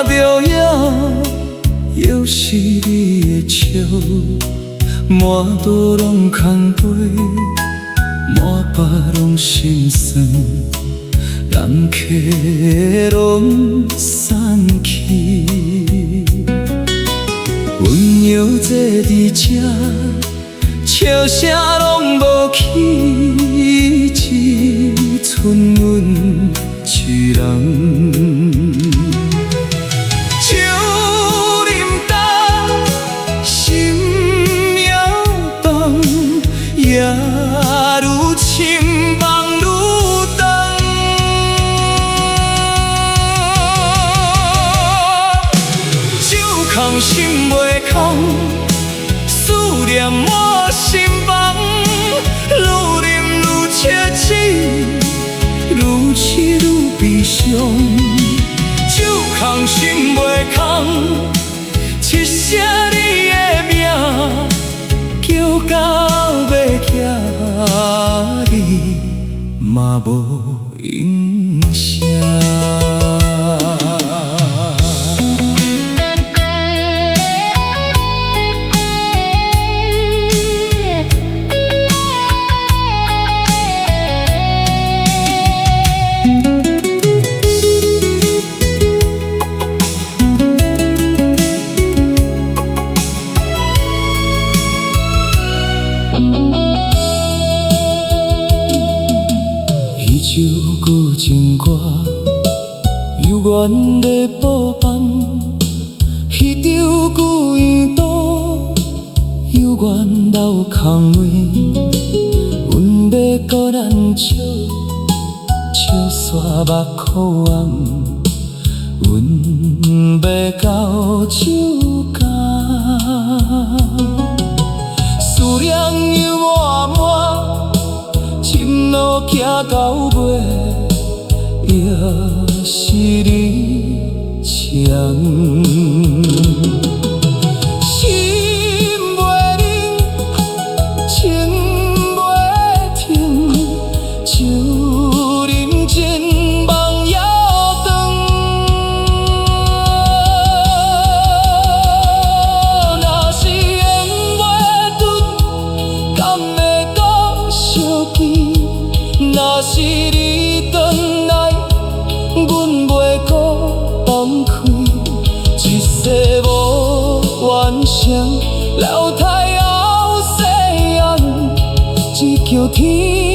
着也又是你的笑，满肚拢空杯，满腹拢心酸，人客拢散去。温柔坐伫这，笑声拢无去，只剩阮一人。酒啉干，心摇动，夜愈深，梦愈长。酒空心袂空，思念满心房，愈啉愈切齿，愈痴愈悲伤。酒空心袂空，一声你的名，叫到要行，你嘛无应声。迄首旧情歌，犹原在播放；迄场旧烟土，犹原留空位。阮要搁咱笑，笑煞目眶红。阮要到酒干，思念又满满。心路行到尾，也是你强。心袂冷，情袂停，酒啉尽梦犹长。若是缘袂断，敢会搁相见？若是你转来，阮袂搁放开。一世无完成，留待后世人，只求天。